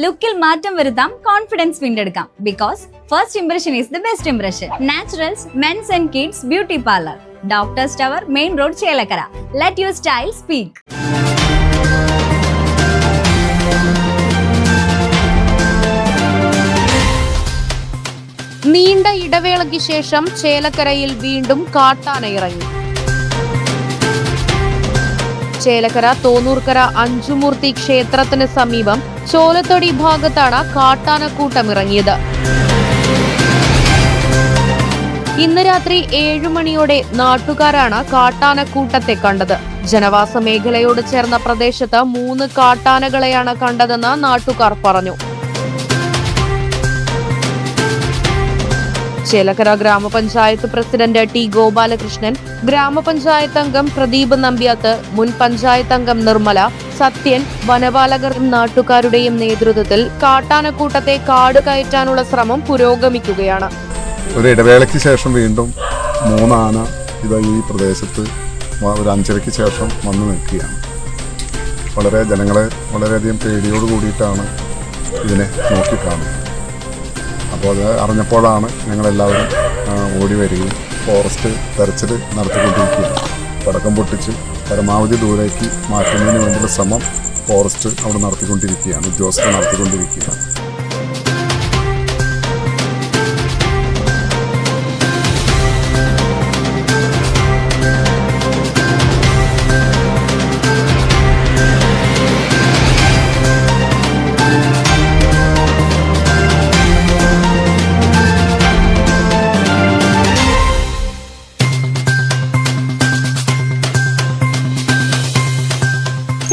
ലുക്കിൽ മാറ്റം വരുത്താം, കോൺഫിഡൻസ് വീണ്ടെടുക്കാം. Because first impression is the best impression. Naturals men's and kids beauty parlour, doctors tower, main road, Chelakkara. Let your style speak. നീണ്ട ഇടവേളയ്ക്ക് ശേഷം ചേലക്കരയിൽ വീണ്ടും കാട്ടാന ഇറങ്ങി. ചേലക്കര തോന്നൂർക്കര അഞ്ചുമൂർത്തി ക്ഷേത്രത്തിന് സമീപം ചോലത്തൊടി ഭാഗത്താണ് കാട്ടാനക്കൂട്ടം ഇറങ്ങിയത്. ഇന്ന് രാത്രി 7 മണിയോടെ നാട്ടുകാരാണ് കാട്ടാനക്കൂട്ടത്തെ കണ്ടത്. ജനവാസ മേഖലയോട് ചേർന്ന പ്രദേശത്ത് 3 കാട്ടാനകളെയാണ് കണ്ടതെന്ന് നാട്ടുകാർ പറഞ്ഞു. ചേലക്കര ഗ്രാമപഞ്ചായത്ത് പ്രസിഡന്റ് ടി ഗോപാലകൃഷ്ണൻ, ഗ്രാമപഞ്ചായത്ത് അംഗം പ്രദീപ് നമ്പ്യാത്ത്, മുൻ പഞ്ചായത്ത് അംഗം നിർമ്മല, സത്യൻ, വനപാലകർ നാട്ടുകാരുടെയും നേതൃത്വത്തിൽ കാട്ടാനക്കൂട്ടത്തെ കാട് കയറ്റാനുള്ള ശ്രമം പുരോഗമിക്കുകയാണ്. ഒരു ഇടവേളയ്ക്ക് ശേഷം വീണ്ടും 3 ആന ഈ പ്രദേശത്ത് ഒരു 5:30-ക്ക് ശേഷം വന്നു നിൽക്കുകയാണ്. ജനങ്ങളെ വളരെയധികം പേടിയോട് കൂടിയിട്ടാണ് ഇതിനെ നോക്കിക്കാണുന്നത്. അപ്പോൾ അത് അറിഞ്ഞപ്പോഴാണ് ഞങ്ങളെല്ലാവരും ഓടി വരികയും ഫോറസ്റ്റ് തെരച്ചിൽ നടത്തിക്കൊണ്ടിരിക്കുകയാണ്. പടക്കം പൊട്ടിച്ച് പരമാവധി ദൂരേക്ക് മാറ്റുന്നതിന് വേണ്ടിയുള്ള ശ്രമം ഫോറസ്റ്റ് അവിടെ നടത്തിക്കൊണ്ടിരിക്കുകയാണ്, ഉദ്യോഗസ്ഥർ നടത്തിക്കൊണ്ടിരിക്കുകയാണ്.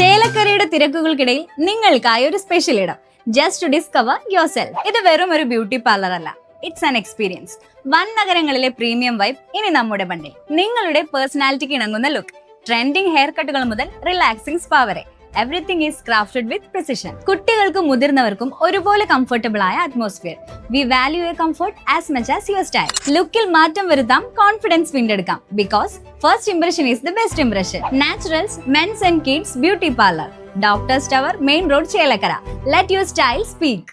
ചേലക്കരയുടെ തിരക്കുകൾക്കിടയിൽ നിങ്ങൾക്കായി ഒരു സ്പെഷ്യൽ ഇടം, just to discover yourself. ഇത് വെറും ഒരു ബ്യൂട്ടി പാർലർ അല്ല, ഇറ്റ്സ് ആൻ എക്സ്പീരിയൻസ്. വൻ നഗരങ്ങളിലെ പ്രീമിയം വൈബ് ഇനി നമ്മുടെ ബണ്ടിൽ. നിങ്ങളുടെ പേഴ്സണാലിറ്റിക്ക് ഇണങ്ങുന്ന ലുക്ക്, ട്രെൻഡിംഗ് ഹെയർ കട്ടുകൾ മുതൽ റിലാക്സിംഗ് സ്പാ വരെ, everything is crafted with precision. കുട്ടികൾക്കും മുതിർന്നവർക്കും ഒരുപോലെ കംഫർട്ടബിൾ ആയ atmosphere. We value your comfort as much as your style. ലുക്കിൽ മാറ്റം വരുത്താം, കോൺഫിഡൻസ് വീണ്ടെടുക്കാം. Because first impression is the best impression. Naturals men's and kids beauty parlour, doctors tower, main road, Chelakkara. Let your style speak.